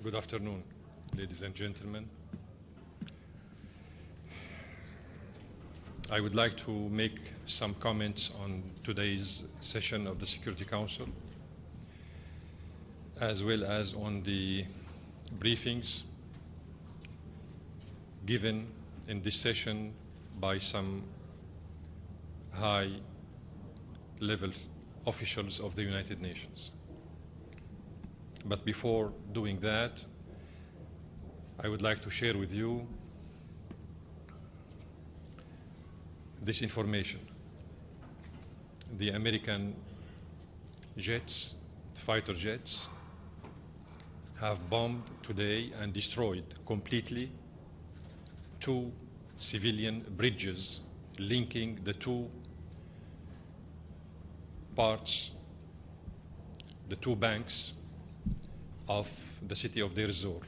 Good afternoon, ladies and gentlemen. I would like to make some comments on today's session of the Security Council, as well as on the briefings given in this session by some high-level officials of the United Nations. But before doing that, I would like to share with you this information. The American jets, fighter jets, have bombed today and destroyed completely 2 civilian bridges linking the 2 parts, the 2 banks of the city of Deir ez-Zor.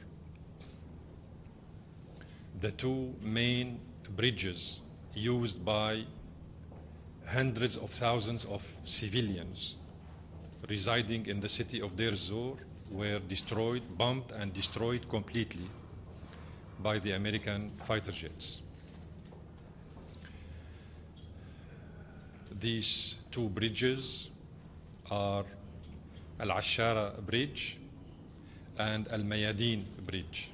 The 2 main bridges used by hundreds of thousands of civilians residing in the city of Deir ez-Zor were destroyed, bombed and destroyed completely by the American fighter jets. These 2 bridges are Al-Ashara Bridge and Al-Mayadeen Bridge,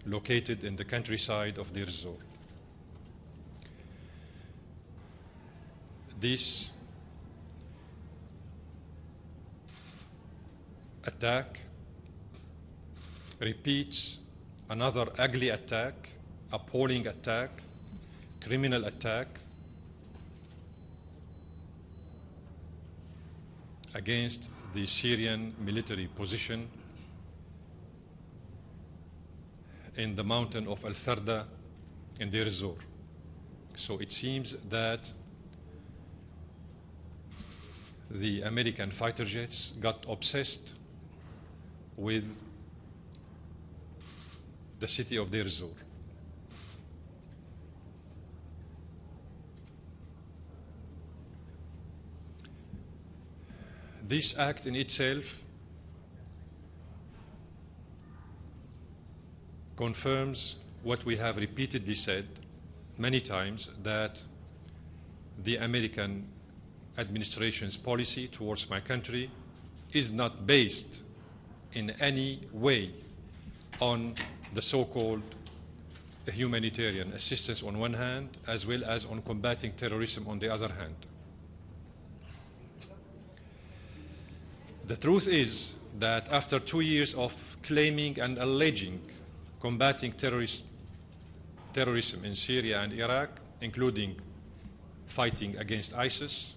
located in the countryside of Deir ez-Zor. This attack repeats another ugly attack, appalling attack, criminal attack against the Syrian military position in the mountain of Al-Tharda in Deir ez-Zor. So it seems that the American fighter jets got obsessed with the city of Deir ez-Zor. This act in itself confirms what we have repeatedly said many times, that the American administration's policy towards my country is not based in any way on the so-called humanitarian assistance on one hand, as well as on combating terrorism on the other hand. The truth is that after 2 years of claiming and alleging combating terrorism in Syria and Iraq, including fighting against ISIS,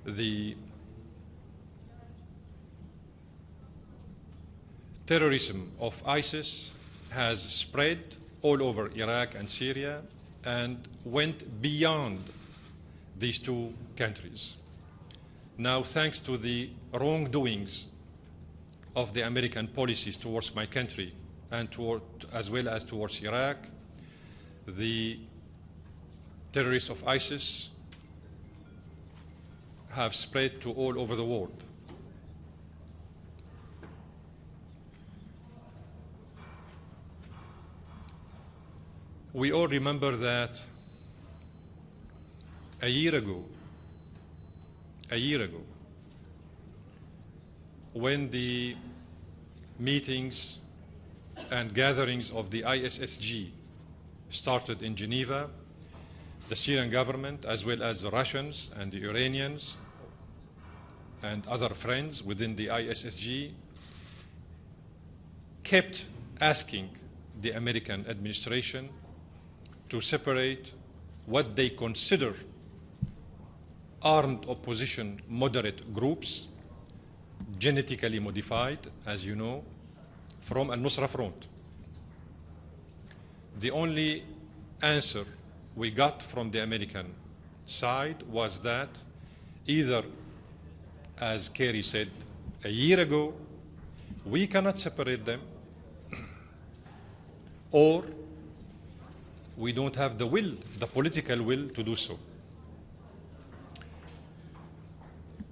the terrorism of ISIS has spread all over Iraq and Syria and went beyond these 2 countries. Now, thanks to the wrongdoings of the American policies towards my country and as well as towards Iraq, the terrorists of ISIS have spread to all over the world. We all remember that a year ago, when the meetings and gatherings of the ISSG started in Geneva, the Syrian government, as well as the Russians and the Iranians and other friends within the ISSG, kept asking the American administration to separate what they consider armed opposition moderate groups, genetically modified, as you know, from Al-Nusra Front. The only answer we got from the American side was that either, as Kerry said a year ago, we cannot separate them, or we don't have the will, the political will to do so.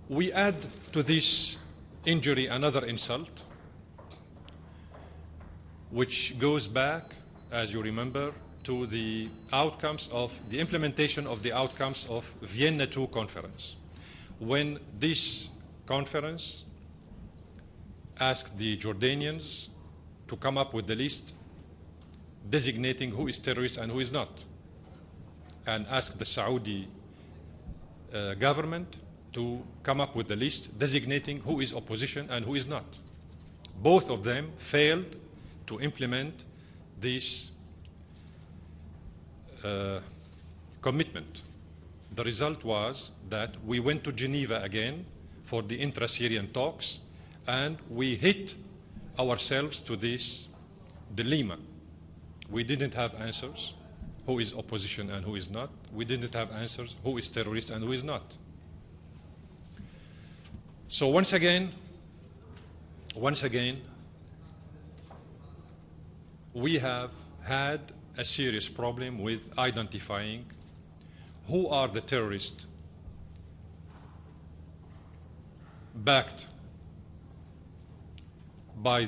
We add to this injury another insult, which goes back, as you remember, to the outcomes of the implementation of the outcomes of Vienna II conference. When this conference asked the Jordanians to come up with the list designating who is terrorist and who is not, and asked the Saudi government to come up with the list designating who is opposition and who is not. Both of them failed to implement this commitment. The result was that we went to Geneva again for the intra-Syrian talks, and we hit ourselves to this dilemma. We didn't have answers, who is opposition and who is not. We didn't have answers, who is terrorist and who is not. So once again, we have had a serious problem with identifying who are the terrorists backed by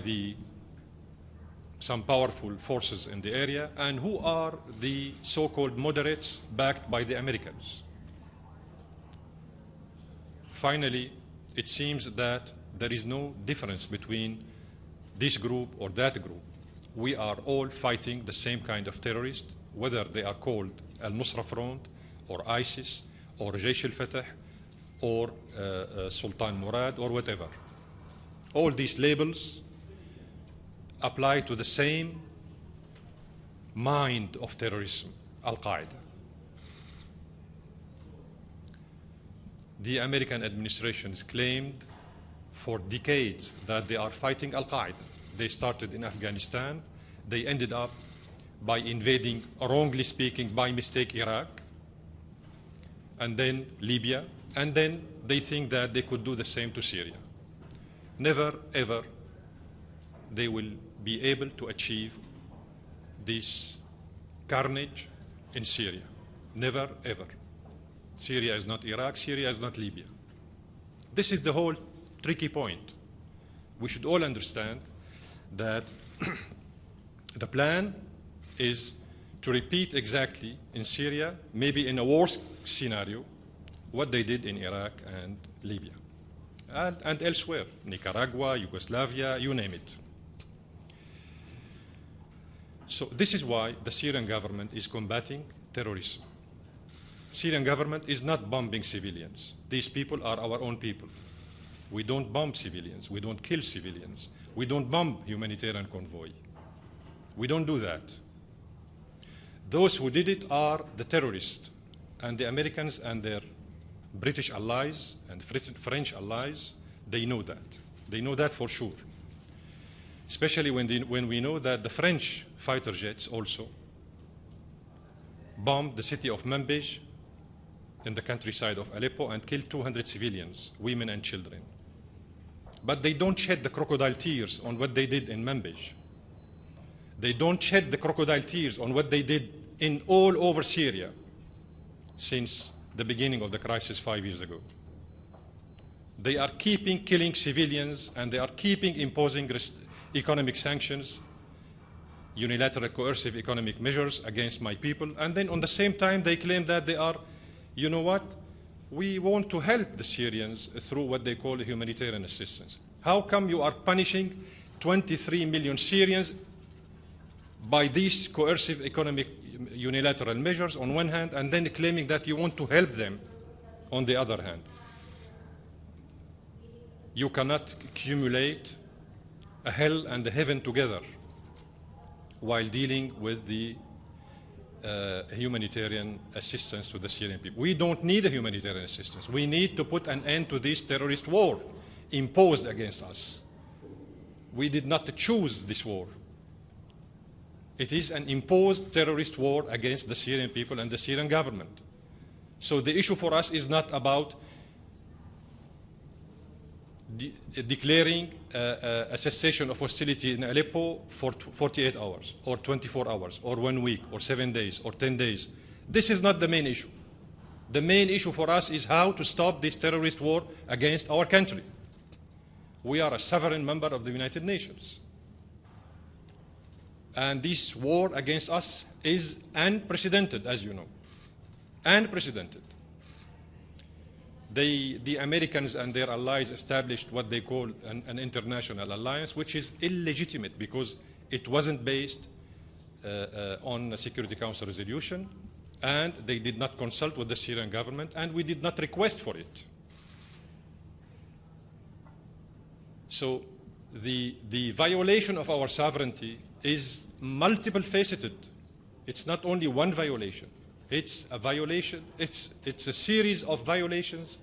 some powerful forces in the area, and who are the so-called moderates backed by the Americans. Finally, it seems that there is no difference between this group or that group. We are all fighting the same kind of terrorists, whether they are called Al-Nusra Front or ISIS or Jaysh al-Fatah or Sultan Murad or whatever. All these labels apply to the same mind of terrorism, Al-Qaeda. The American administration has claimed for decades that they are fighting Al-Qaeda. They started in Afghanistan. They ended up by invading, wrongly speaking, by mistake, Iraq, and then Libya, and then they think that they could do the same to Syria. Never, ever, they will be able to achieve this carnage in Syria. Never, ever. Syria is not Iraq, Syria is not Libya. This is the whole tricky point. We should all understand that the plan is to repeat exactly in Syria, maybe in a worse scenario, what they did in Iraq and Libya, and elsewhere, Nicaragua, Yugoslavia, you name it. So this is why the Syrian government is combating terrorism. Syrian government is not bombing civilians. These people are our own people. We don't bomb civilians. We don't kill civilians. We don't bomb humanitarian convoy. We don't do that. Those who did it are the terrorists, and the Americans and their British allies and French allies, they know that. They know that for sure. Especially when we know that the French fighter jets also bombed the city of Manbij in the countryside of Aleppo and killed 200 civilians, women and children. But they don't shed the crocodile tears on what they did in Manbij. They don't shed the crocodile tears on what they did in all over Syria since the beginning of the crisis 5 years ago. They are keeping killing civilians, and they are keeping imposing economic sanctions, unilateral coercive economic measures against my people, and then on the same time they claim that they are, you know what, we want to help the Syrians through what they call humanitarian assistance. How come you are punishing 23 million Syrians by these coercive economic unilateral measures on one hand, and then claiming that you want to help them on the other hand? You cannot accumulate a hell and a heaven together while dealing with the humanitarian assistance to the Syrian people. We don't need a humanitarian assistance. We need to put an end to this terrorist war imposed against us. We did not choose this war. It is an imposed terrorist war against the Syrian people and the Syrian government. So the issue for us is not about declaring a cessation of hostility in Aleppo for 48 hours or 24 hours or 1 week or 7 days or 10 days. This is not the main issue. The main issue for us is how to stop this terrorist war against our country. We are a sovereign member of the United Nations. And this war against us is unprecedented, as you know. Unprecedented. The Americans and their allies established what they call an international alliance, which is illegitimate because it wasn't based on a Security Council resolution, and they did not consult with the Syrian government, and we did not request for it. So the violation of our sovereignty is multiple-faceted. It's not only one violation. It's a violation. It's a series of violations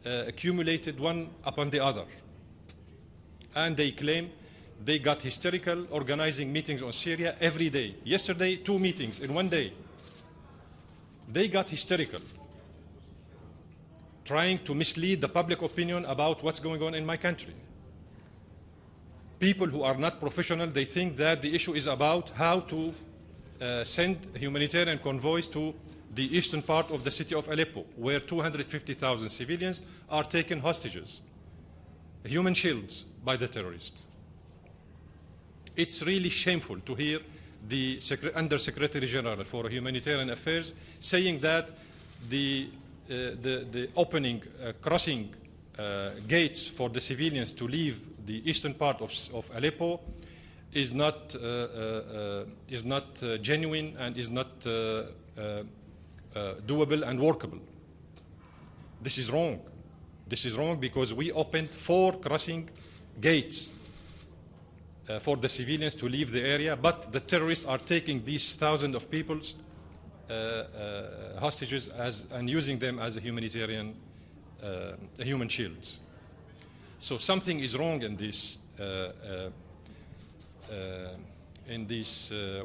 accumulated one upon the other. And they claim they got hysterical organizing meetings on Syria every day. Yesterday, 2 meetings in one day. They got hysterical, trying to mislead the public opinion about what's going on in my country. People who are not professional, they think that the issue is about how to send humanitarian convoys to the eastern part of the city of Aleppo, where 250,000 civilians are taken hostages, human shields by the terrorists. It's really shameful to hear the Under-Secretary General for Humanitarian Affairs saying that the opening, crossing gates for the civilians to leave the eastern part of Aleppo is not genuine and is not doable and workable. This is wrong. This is wrong because we opened 4 crossing gates for the civilians to leave the area, but the terrorists are taking these thousands of people hostages and using them as a humanitarian, human shields. So something is wrong in this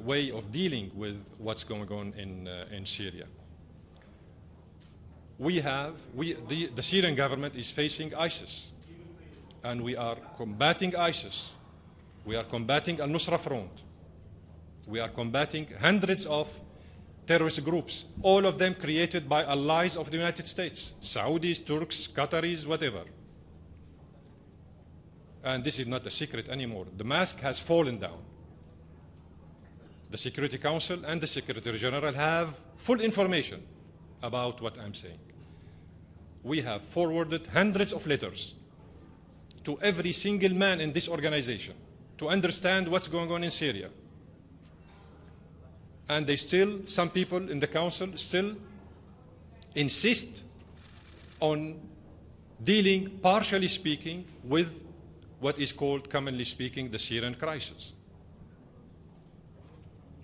way of dealing with what's going on in Syria. The Syrian government is facing ISIS, and we are combating ISIS. We are combating Al-Nusra Front. We are combating hundreds of terrorist groups, all of them created by allies of the United States, Saudis, Turks, Qataris, whatever. And this is not a secret anymore. The mask has fallen down. The Security Council and the Secretary General have full information about what I'm saying. We have forwarded hundreds of letters to every single man in this organization to understand what's going on in Syria. And some people in the Council still insist on dealing, partially speaking, with what is called, commonly speaking, the Syrian crisis.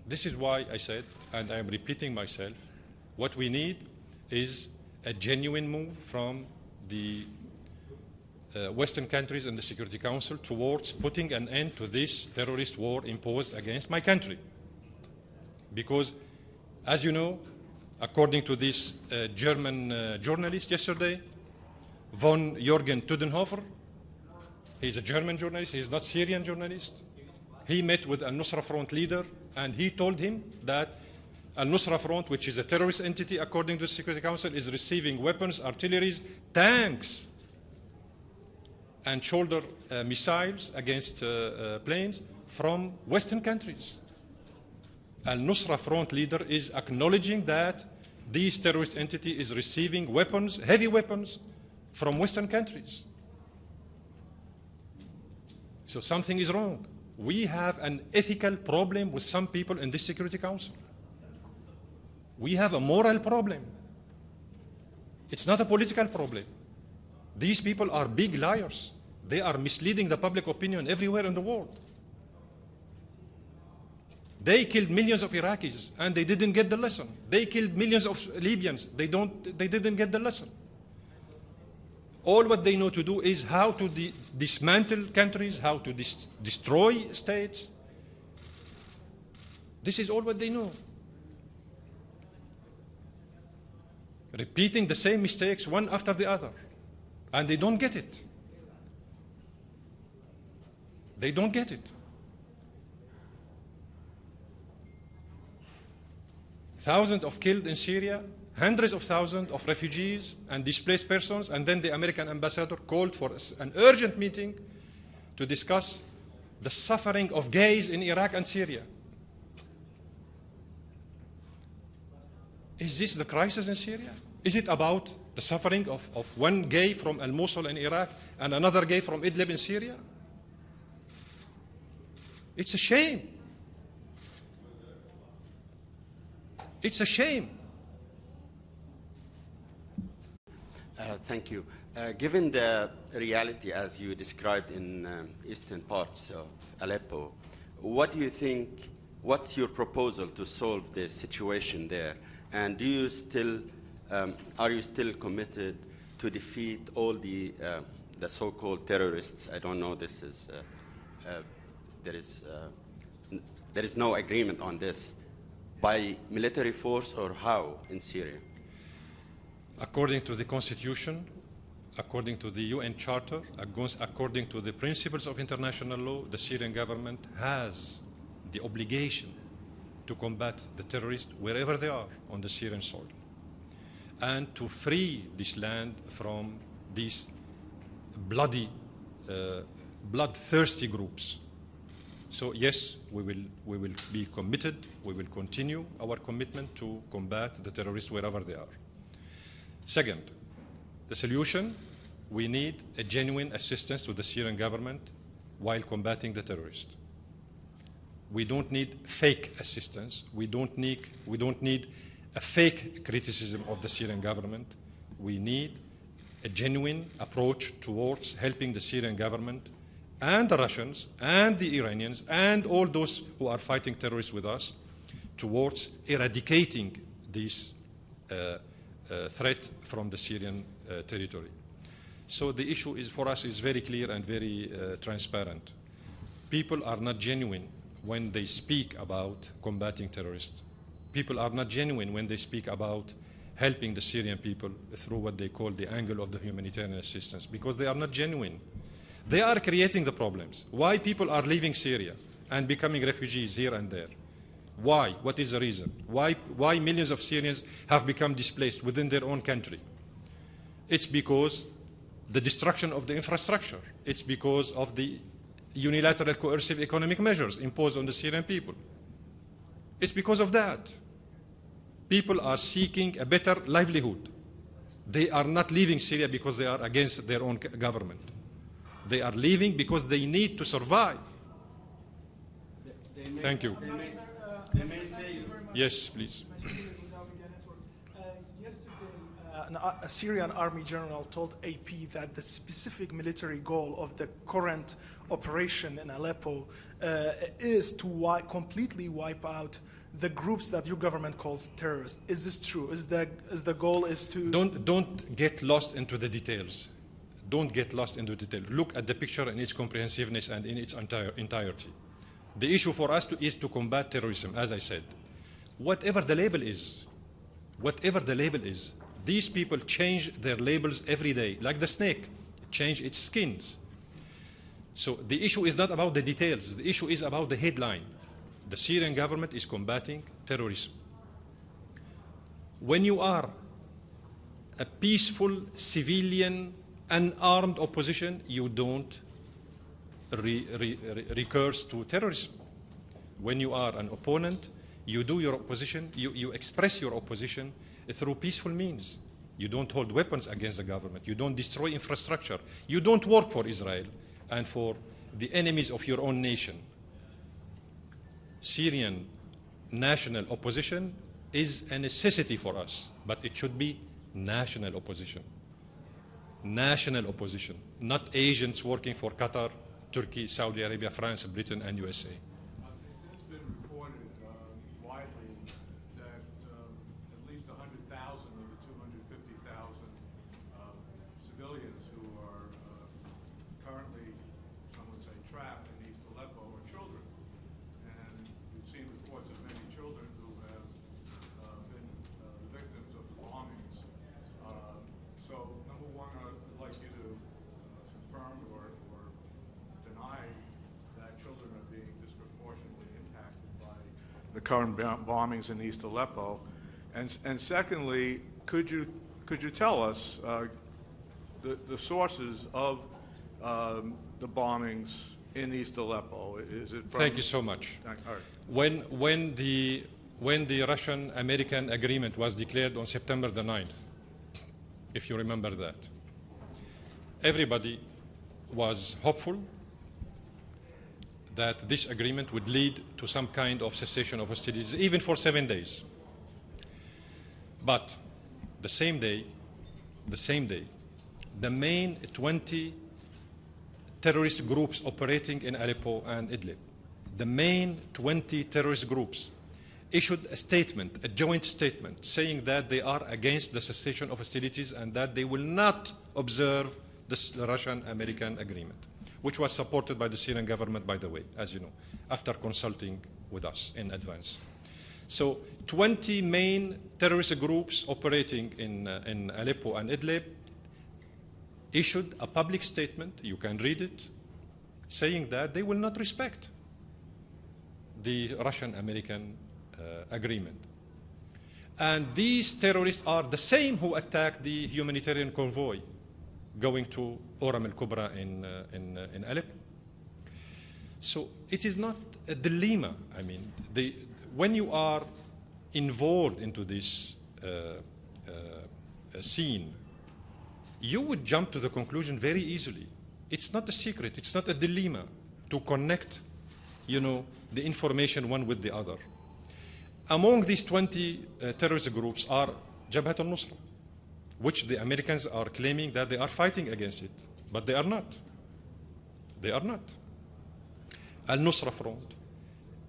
This is why I said, and I am repeating myself, what we need is a genuine move from the Western countries and the Security Council towards putting an end to this terrorist war imposed against my country. Because, as you know, according to this German journalist yesterday, von Jürgen Tudenhofer, he's a German journalist, he's not Syrian journalist. He met with Al-Nusra Front leader, and he told him that Al-Nusra Front, which is a terrorist entity according to the Security Council, is receiving weapons, artillery, tanks, and shoulder missiles against planes from Western countries. Al-Nusra Front leader is acknowledging that this terrorist entity is receiving weapons, heavy weapons, from Western countries. So something is wrong. We have an ethical problem with some people in this Security Council. We have a moral problem. It's not a political problem. These people are big liars. They are misleading the public opinion everywhere in the world. They killed millions of Iraqis, and they didn't get the lesson. They killed millions of Libyans. They didn't get the lesson. All what they know to do is how to dismantle countries, how to destroy states. This is all what they know. Repeating the same mistakes one after the other. And they don't get it. They don't get it. Thousands of killed in Syria, hundreds of thousands of refugees and displaced persons, and then the American ambassador called for an urgent meeting to discuss the suffering of gays in Iraq and Syria. Is this the crisis in Syria? Is it about the suffering of one gay from al-Mosul in Iraq and another gay from Idlib in Syria? It's a shame. It's a shame. Thank you. Given the reality as you described in eastern parts of Aleppo, what do you think, what's your proposal to solve the situation there? And do you still, are you still committed to defeat all the so-called terrorists? I don't know, this is, there is no agreement on this. By military force or how in Syria? According to the Constitution, according to the UN Charter, according to the principles of international law, the Syrian government has the obligation to combat the terrorists wherever they are on the Syrian soil and to free this land from these bloodthirsty groups. So yes, we will be committed, we will continue our commitment to combat the terrorists wherever they are. Second, the solution, we need a genuine assistance to the Syrian government while combating the terrorists. We don't need fake assistance. We don't need a fake criticism of the Syrian government. We need a genuine approach towards helping the Syrian government and the Russians and the Iranians and all those who are fighting terrorists with us towards eradicating this threat from the Syrian territory. So the issue is, for us, is very clear and very transparent. People are not genuine when they speak about combating terrorists. People are not genuine when they speak about helping the Syrian people through what they call the angle of the humanitarian assistance, because they are not genuine. They are creating the problems. Why people are leaving Syria and becoming refugees here and there? Why? What is the reason? Why millions of Syrians have become displaced within their own country? It's because the destruction of the infrastructure. It's because of the unilateral coercive economic measures imposed on the Syrian people. It's because of that. People are seeking a better livelihood. They are not leaving Syria because they are against their own government. They are leaving because they need to survive. Thank you. Yes, please. A Syrian army general told AP that the specific military goal of the current operation in Aleppo is to completely wipe out the groups that your government calls terrorists. Is this true? Is the goal is to... Don't get lost into the details. Don't get lost into the details. Look at the picture in its comprehensiveness and in its entirety. The issue for us is to combat terrorism, as I said. Whatever the label is, these people change their labels every day, like the snake, change its skins. So the issue is not about the details. The issue is about the headline. The Syrian government is combating terrorism. When you are a peaceful, civilian, unarmed opposition, you don't recurse to terrorism. When you are an opponent, you do your opposition, you express your opposition through peaceful means. You don't hold weapons against the government. You don't destroy infrastructure. You don't work for Israel and for the enemies of your own nation. Syrian national opposition is a necessity for us, but it should be national opposition. National opposition, not agents working for Qatar, Turkey, Saudi Arabia, France, Britain, and USA. It's been reported widely that at least 100,000 of the 250,000 civilians who are currently, some would say, trapped in East Aleppo are children. And we've seen reports of many children who have been victims of the bombings. So, number one, I'd like you to confirm or deny that children are being disproportionately impacted by the current bombings in East Aleppo. And secondly, could you tell us the sources of the bombings in East Aleppo? Is it from... Thank you so much. All right. When the Russian-American agreement was declared on September the 9th, if you remember that, everybody was hopeful that this agreement would lead to some kind of cessation of hostilities, even for 7 days. But the same day, the main 20 terrorist groups operating in Aleppo and Idlib, the main 20 terrorist groups issued a statement, a joint statement, saying that they are against the cessation of hostilities and that they will not observe the Russian-American agreement, which was supported by the Syrian government, by the way, as you know, after consulting with us in advance. So 20 main terrorist groups operating in Aleppo and Idlib issued a public statement, you can read it, saying that they will not respect the Russian-American agreement. And these terrorists are the same who attacked the humanitarian convoy going to Oram al-Kubra in Aleppo. So it is not a dilemma. I mean, when you are involved into this scene, you would jump to the conclusion very easily. It's not a secret. It's not a dilemma to connect, the information one with the other. Among these 20 terrorist groups are Jabhat al-Nusra, which the Americans are claiming that they are fighting against it, but they are not. They are not. Al-Nusra Front,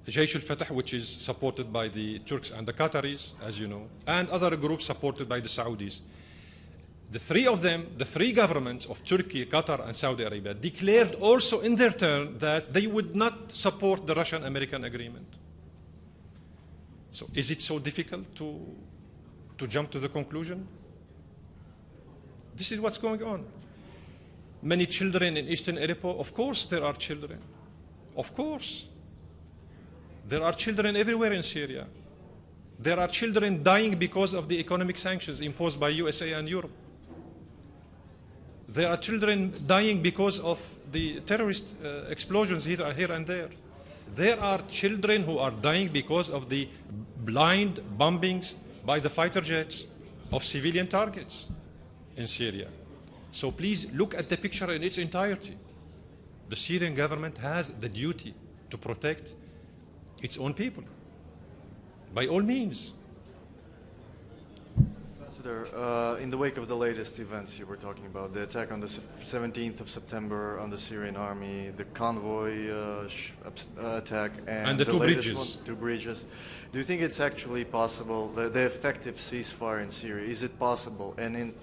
Jaysh al-Fatah, which is supported by the Turks and the Qataris, as you know, and other groups supported by the Saudis. The three of them, the three governments of Turkey, Qatar, and Saudi Arabia, declared also in their turn that they would not support the Russian-American agreement. So is it so difficult to jump to the conclusion? This is what's going on. Many children in eastern Aleppo, of course there are children. Of course. There are children everywhere in Syria. There are children dying because of the economic sanctions imposed by USA and Europe. There are children dying because of the terrorist explosions here and there. There are children who are dying because of the blind bombings by the fighter jets of civilian targets in Syria. So please look at the picture in its entirety. The Syrian government has the duty to protect its own people, by all means. Ambassador, in the wake of the latest events you were talking about, the attack on the 17th of September on the Syrian army, the convoy attack, and the two latest bridges. Two bridges, do you think it's actually possible, the effective ceasefire in Syria, is it possible? And in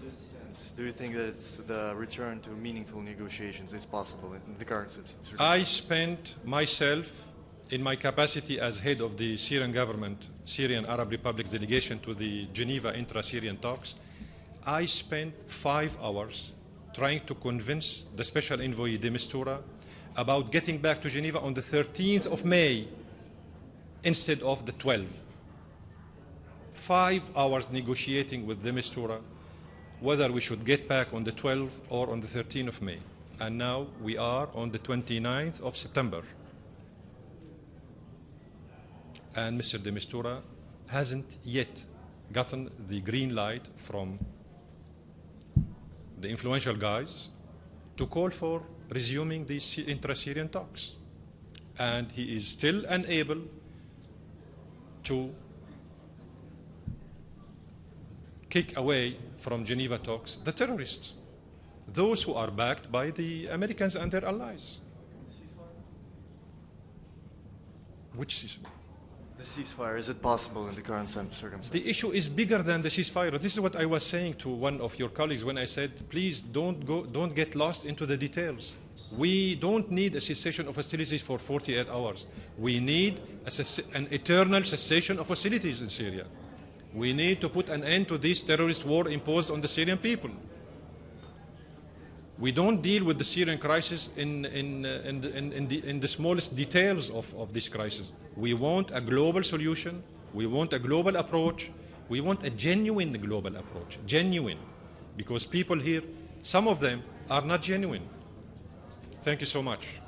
this sense, do you think that it's the return to meaningful negotiations is possible in the current circumstances? I spent myself, in my capacity as head of the Syrian government, Syrian Arab Republic's delegation to the Geneva intra-Syrian talks, I spent 5 hours trying to convince the special envoy de Mistura about getting back to Geneva on the 13th of May instead of the 12th. 5 hours negotiating with de Mistura whether we should get back on the 12th or on the 13th of May. And now we are on the 29th of September. And Mr. de Mistura hasn't yet gotten the green light from the influential guys to call for resuming these intra-Syrian talks. And he is still unable to kick away from Geneva talks the terrorists, those who are backed by the Americans and their allies. Which ceasefire? The ceasefire, is it possible in the current circumstances? The issue is bigger than the ceasefire. This is what I was saying to one of your colleagues when I said, please don't get lost into the details. We don't need a cessation of hostilities for 48 hours. We need an eternal cessation of hostilities in Syria. We need to put an end to this terrorist war imposed on the Syrian people. We don't deal with the Syrian crisis in the smallest details of this crisis. We want a global solution. We want a global approach. We want a genuine global approach. Genuine. Because people here, some of them are not genuine. Thank you so much.